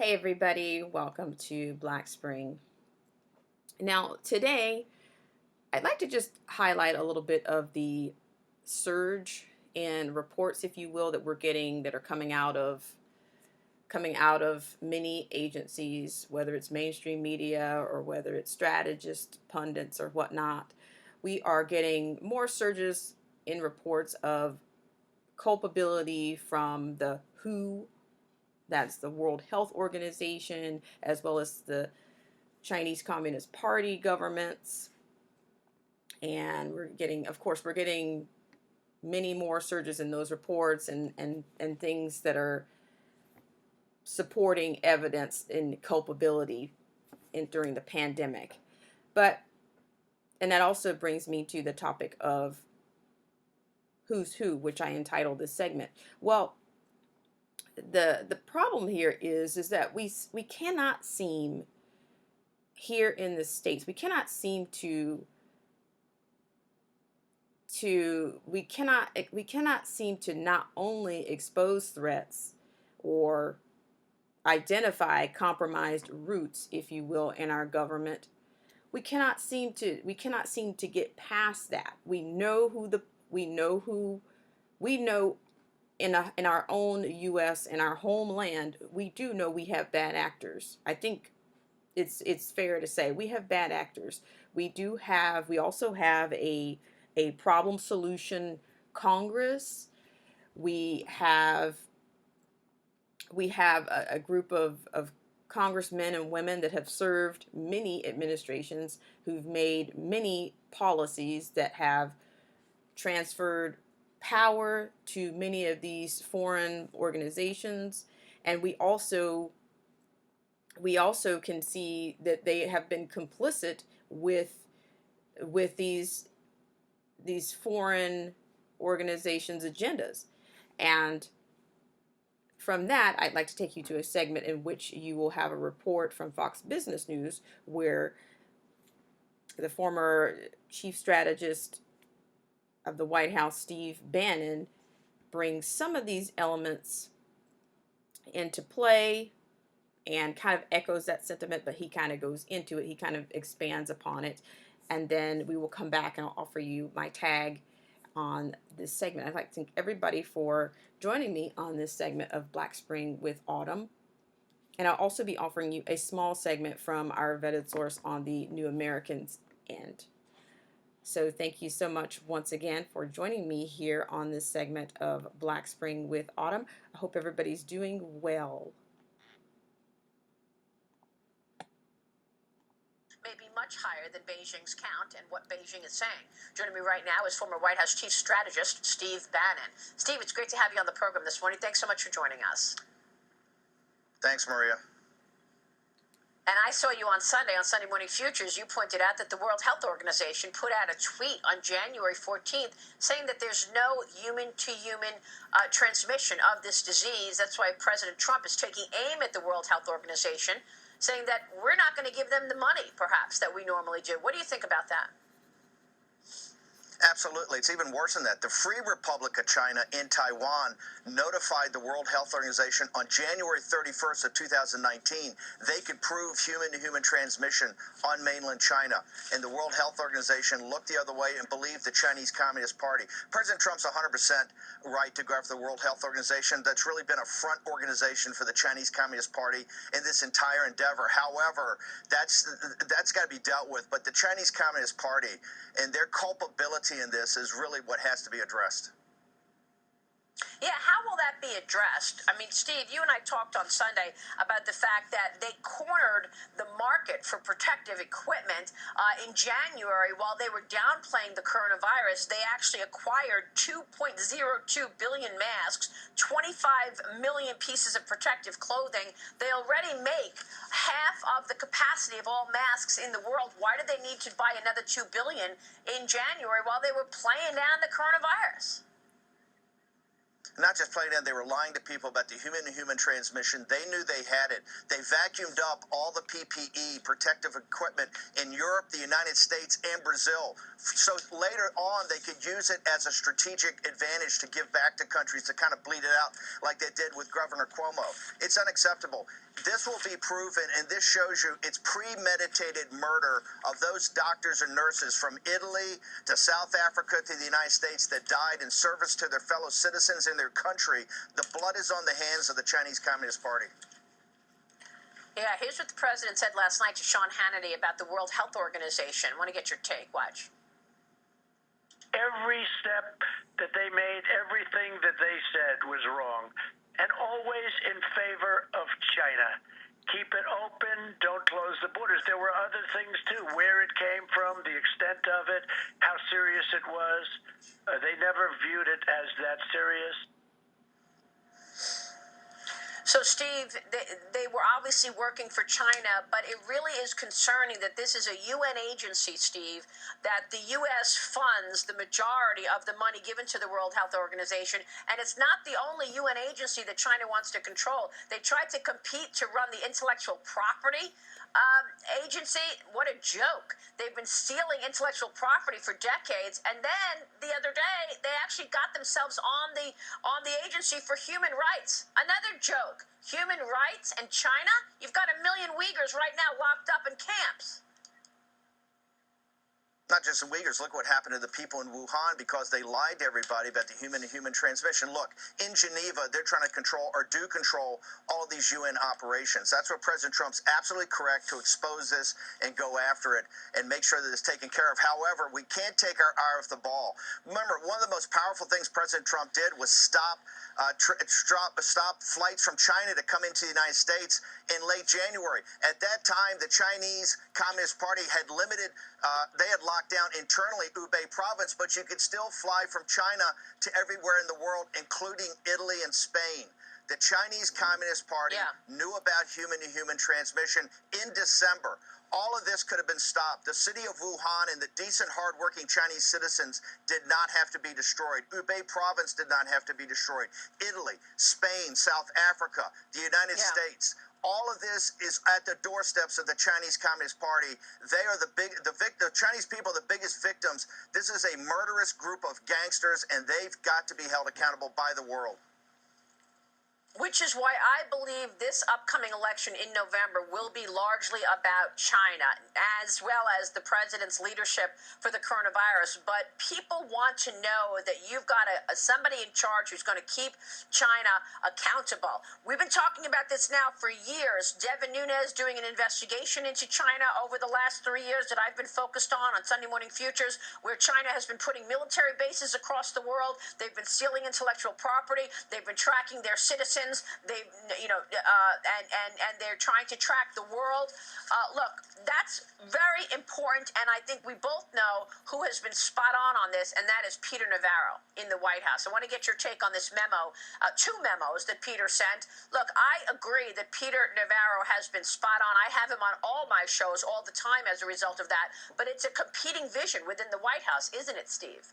Hey everybody, welcome to Black Spring. Now, today I'd like to just highlight a little bit of the surge in reports, if you will, that we're getting that are coming out of many agencies, whether it's mainstream media or whether it's strategists, pundits, or whatnot. We are getting more surges in reports of culpability from the WHO, that's the World Health Organization, as well as the Chinese Communist Party governments. And we're getting many more surges in those reports and things that are supporting evidence in culpability during the pandemic. And that also brings me to the topic of who's who, which I entitled this segment. Well, the problem here is that we cannot seem here in the States, we cannot seem we cannot seem to not only expose threats or identify compromised roots, if you will, in our government. We cannot seem to get past that. We know in our own US, in our homeland, we do know we have bad actors. I think it's fair to say we have bad actors. We also have a problem solution Congress. We have a group of congressmen and women that have served many administrations, who've made many policies that have transferred power to many of these foreign organizations. And we also can see that they have been complicit with these foreign organizations' agendas. And from that, I'd like to take you to a segment in which you will have a report from Fox Business News, where the former chief strategist of the White House, Steve Bannon, brings some of these elements into play and kind of echoes that sentiment, but he kind of goes into it. He kind of expands upon it. And then we will come back and I'll offer you my tag on this segment. I'd like to thank everybody for joining me on this segment of Black Spring with Autumn. And I'll also be offering you a small segment from our vetted source on the New Americans end. So thank you so much once again for joining me here on this segment of Black Spring with Autumn. I hope everybody's doing well. May be much higher than Beijing's count and what Beijing is saying. Joining me right now is former White House chief strategist Steve Bannon. Steve, it's great to have you on the program this morning. Thanks so much for joining us. Thanks, Maria. And I saw you on Sunday Morning Futures. You pointed out that the World Health Organization put out a tweet on January 14th saying that there's no human-to-human transmission of this disease. That's why President Trump is taking aim at the World Health Organization, saying that we're not going to give them the money, perhaps, that we normally do. What do you think about that? Absolutely. It's even worse than that. The Free Republic of China in Taiwan notified the World Health Organization on January 31st of 2019 they could prove human-to-human transmission on mainland China. And the World Health Organization looked the other way and believed the Chinese Communist Party. President Trump's 100% right to go after the World Health Organization. That's really been a front organization for the Chinese Communist Party in this entire endeavor. However, that's got to be dealt with. But the Chinese Communist Party and their culpability in this is really what has to be addressed. Yeah, how will that be addressed? I mean, Steve, you and I talked on Sunday about the fact that they cornered the market for protective equipment in January while they were downplaying the coronavirus. They actually acquired 2.02 billion masks, 25 million pieces of protective clothing. They already make half of the capacity of all masks in the world. Why did they need to buy another 2 billion in January while they were playing down the coronavirus? Not just playing it, they were lying to people about the human-to-human transmission. They knew they had it. They vacuumed up all the PPE, protective equipment, in Europe, the United States, and Brazil. So later on, they could use it as a strategic advantage to give back to countries to kind of bleed it out like they did with Governor Cuomo. It's unacceptable. This will be proven, and this shows you it's premeditated murder of those doctors and nurses from Italy to South Africa to the United States that died in service to their fellow citizens in their country. The blood is on the hands of the Chinese Communist Party. Yeah, here's what the president said last night to Sean Hannity about the World Health Organization. I want to get your take. Watch. Every step that they made, everything that they said was wrong, and always in favor of China. Keep it open, don't close the borders. There were other things too, where it came from, the extent of it, how serious it was. They never viewed it as that serious. So, Steve, they were obviously working for China, but it really is concerning that this is a UN agency, Steve, that the U.S. funds the majority of the money given to the World Health Organization, and it's not the only UN agency that China wants to control. They tried to compete to run the intellectual property agency. What a joke. They've been stealing intellectual property for decades, and then the other day they actually got themselves on the agency for human rights. Another joke. Human rights and China? You've got 1 million Uyghurs right now locked up in camps. Not just the Uyghurs. Look what happened to the people in Wuhan because they lied to everybody about the human-to-human transmission. Look, in Geneva, they're trying to control or do control all of these UN operations. That's what President Trump's absolutely correct to expose this and go after it and make sure that it's taken care of. However, we can't take our eye off the ball. Remember, one of the most powerful things President Trump did was stop flights from China to come into the United States in late January. At that time, the Chinese Communist Party had limited, they had locked down internally Hubei province, but you could still fly from China to everywhere in the world, including Italy and Spain. The Chinese Communist Party knew about human-to-human transmission in December. All of this could have been stopped. The city of Wuhan and the decent, hardworking Chinese citizens did not have to be destroyed. Hubei province did not have to be destroyed. Italy, Spain, South Africa, the United States. All of this is at the doorsteps of the Chinese Communist Party. They are the Chinese people, the biggest victims. This is a murderous group of gangsters, and they've got to be held accountable by the world. Which is why I believe this upcoming election in November will be largely about China, as well as the president's leadership for the coronavirus. But people want to know that you've got somebody in charge who's going to keep China accountable. We've been talking about this now for years. Devin Nunes doing an investigation into China over the last 3 years that I've been focused on Sunday Morning Futures, where China has been putting military bases across the world. They've been stealing intellectual property. They've been tracking their citizens. They, and they're trying to track the world. Look, that's very important, and I think we both know who has been spot on this, and that is Peter Navarro in the White House. I want to get your take on this memo, 2 memos that Peter sent. Look, I agree that Peter Navarro has been spot on. I have him on all my shows all the time as a result of that, but it's a competing vision within the White House, isn't it, Steve?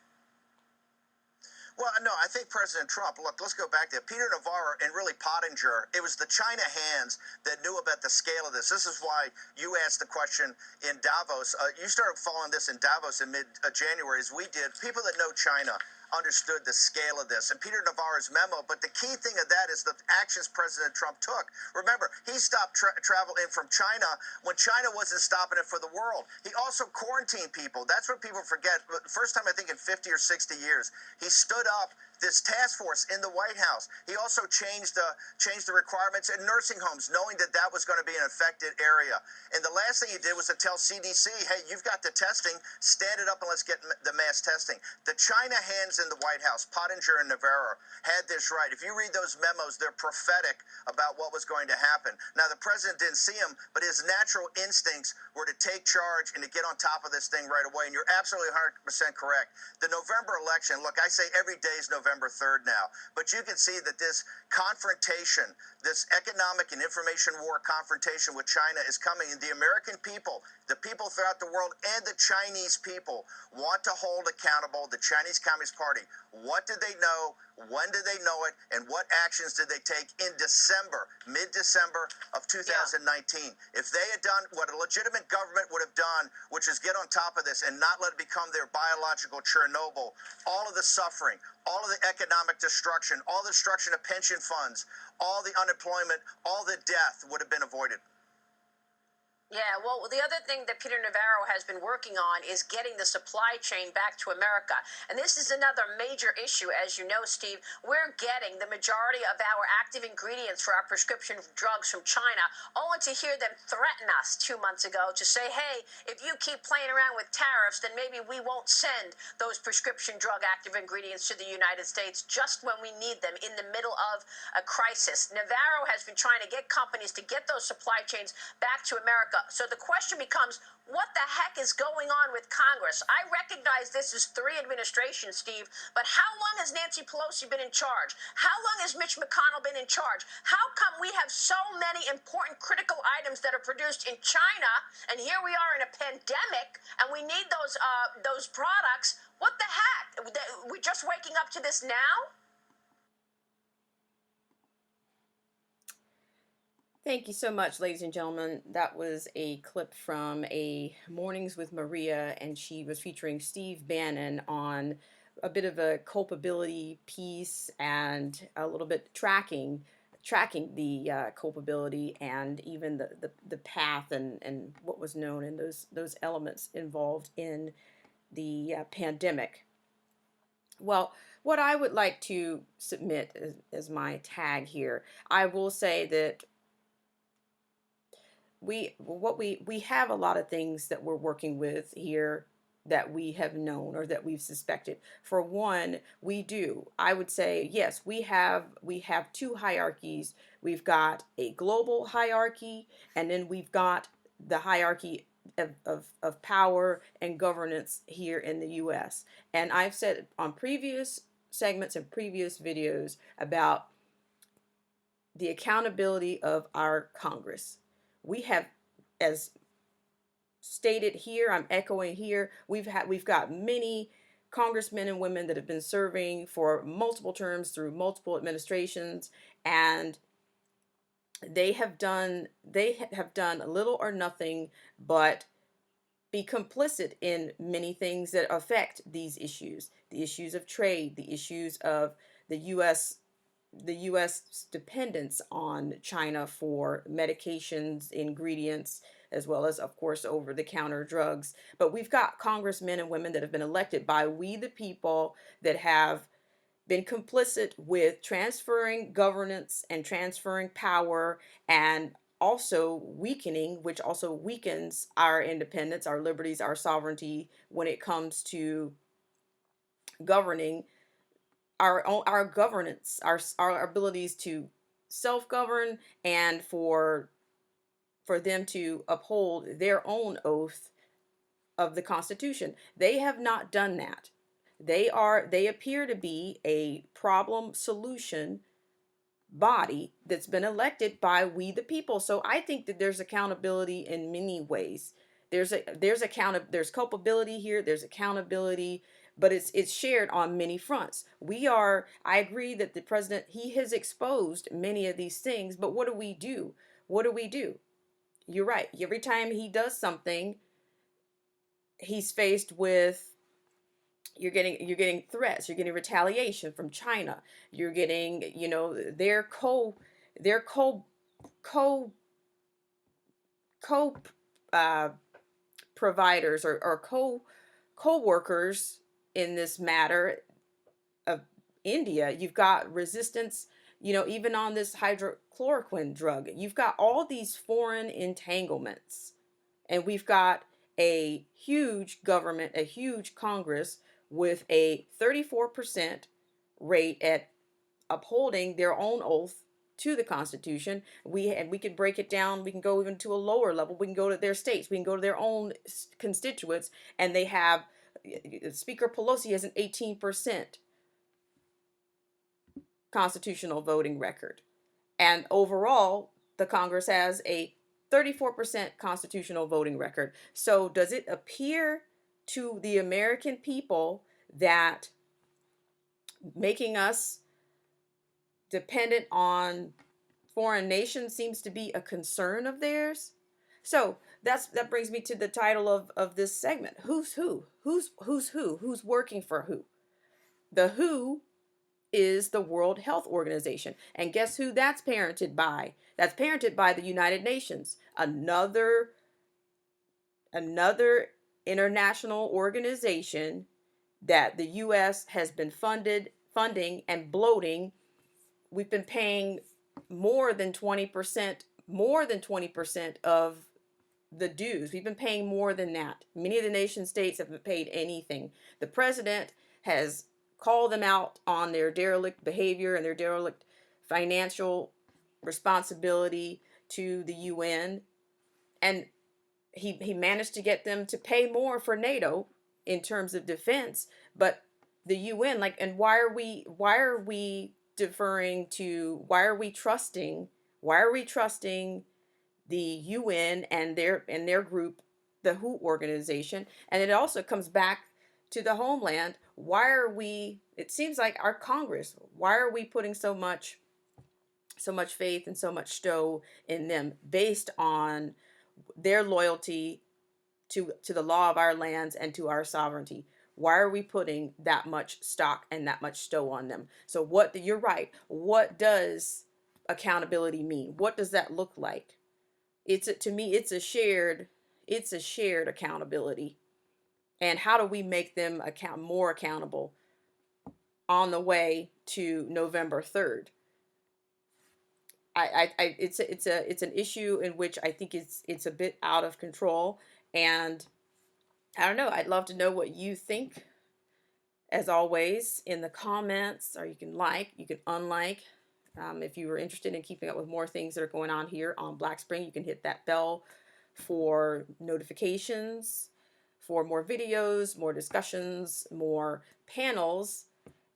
Well, no, I think President Trump, look, let's go back there. Peter Navarro and really Pottinger, it was the China hands that knew about the scale of this. This is why you asked the question in Davos. You started following this in Davos in mid-January, as we did. People that know China understood the scale of this, and Peter Navarro's memo. But the key thing of that is the actions President Trump took. Remember, he stopped travel in from China when China wasn't stopping it for the world. He also quarantined people. That's what people forget. First time, I think, in 50 or 60 years, he stood up this task force in the White House. He also changed the requirements in nursing homes, knowing that that was going to be an affected area. And the last thing he did was to tell CDC, hey, you've got the testing, stand it up and let's get the mass testing. The China hands in the White House, Pottinger and Navarro, had this right. If you read those memos, they're prophetic about what was going to happen. Now, the president didn't see them, but his natural instincts were to take charge and to get on top of this thing right away. And you're absolutely 100% correct. The November election, look, I say every day is November 3rd now, but you can see that this confrontation, this economic and information war confrontation with China is coming, and the American people, the people throughout the world, and the Chinese people want to hold accountable the Chinese Communist Party Party. What did they know? When did they know it? And what actions did they take in December, mid-December of 2019? If they had done what a legitimate government would have done, which is get on top of this and not let it become their biological Chernobyl, all of the suffering, all of the economic destruction, all the destruction of pension funds, all the unemployment, all the death would have been avoided. Yeah, well, the other thing that Peter Navarro has been working on is getting the supply chain back to America. And this is another major issue, as you know, Steve. We're getting the majority of our active ingredients for our prescription drugs from China, only to hear them threaten us 2 months ago to say, hey, if you keep playing around with tariffs, then maybe we won't send those prescription drug active ingredients to the United States just when we need them in the middle of a crisis. Navarro has been trying to get companies to get those supply chains back to America. So the question becomes, what the heck is going on with Congress? I recognize this is 3 administrations, Steve, but how long has Nancy Pelosi been in charge? How long has Mitch McConnell been in charge? How come we have so many important critical items that are produced in China, and here we are in a pandemic, and we need those products? What the heck? We're just waking up to this now? Thank you so much, ladies and gentlemen. That was a clip from a Mornings with Maria, and she was featuring Steve Bannon on a bit of a culpability piece and a little bit tracking the culpability and even the path and what was known and those elements involved in the pandemic. Well, what I would like to submit as my tag here, I will say that we have a lot of things that we're working with here that we have known or that we've suspected. For one, I would say, yes, we have 2 hierarchies. We've got a global hierarchy, and then we've got the hierarchy of power and governance here in the US. And I've said on previous segments and previous videos about the accountability of our Congress. We have, as stated here, I'm echoing here, we've got many congressmen and women that have been serving for multiple terms through multiple administrations, and they have done little or nothing but be complicit in many things that affect these issues, the issues of trade, the issues of the U.S. dependence on China for medications, ingredients, as well as, of course, over-the-counter drugs. But we've got congressmen and women that have been elected by we the people that have been complicit with transferring governance and transferring power, and also weakening, which also weakens our independence, our liberties, our sovereignty when it comes to governing our governance, our abilities to self-govern, and for them to uphold their own oath of the Constitution. They have not done that. They appear to be a problem solution body that's been elected by we the people. So I think that there's accountability in many ways. There's culpability here, there's accountability, but it's shared on many fronts. I agree that the president, he has exposed many of these things, but what do we do? What do we do? You're right. Every time he does something, he's faced with, you're getting threats, you're getting retaliation from China, you're getting, their co providers or co-workers in this matter of India. You've got resistance, even on this hydrochloroquine drug. You've got all these foreign entanglements, and we've got a huge government, a huge Congress with a 34% rate at upholding their own oath to the Constitution. We could break it down. We can go even to a lower level. We can go to their states. We can go to their own constituents, and they have, Speaker Pelosi has an 18% constitutional voting record. And overall, the Congress has a 34% constitutional voting record. So does it appear to the American people that making us dependent on foreign nations seems to be a concern of theirs. So that brings me to the title of this segment. Who's who? Who's who? Who's working for who? The WHO is the World Health Organization. And guess who that's parented by? That's parented by the United Nations. Another international organization that the US has been funding and bloating. We've been paying more than 20% of the dues. We've been paying more than that. Many of the nation states haven't paid anything. The president has called them out on their derelict behavior and their derelict financial responsibility to the UN, and he managed to get them to pay more for NATO in terms of defense. But the UN, like, and why are we deferring to, why are we trusting the UN and their group, the WHO organization? And it also comes back to the homeland. Why are we, it seems like our Congress, why are we putting so much faith and so much stow in them based on their loyalty to the law of our lands and to our sovereignty? Why are we putting that much stock and that much stow on them? So you're right. What does accountability mean? What does that look like? To me, it's a shared accountability. And how do we make them more accountable on the way to November 3rd? It's an issue in which I think it's a bit out of control, and I don't know. I'd love to know what you think, as always, in the comments, or you can unlike. If you were interested in keeping up with more things that are going on here on Black Spring, you can hit that bell for notifications, for more videos, more discussions, more panels,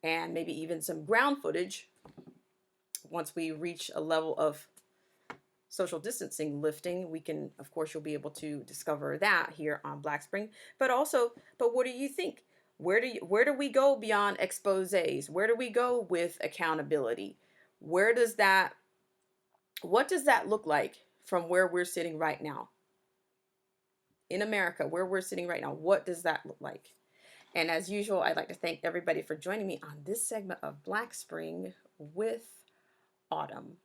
and maybe even some ground footage once we reach a level of social distancing lifting. We can, of course, you'll be able to discover that here on Black Spring. But what do you think? Where do we go beyond exposés? Where do we go with accountability? What does that look like from where we're sitting right now? In America, where we're sitting right now, what does that look like? And as usual, I'd like to thank everybody for joining me on this segment of Black Spring with Autumn.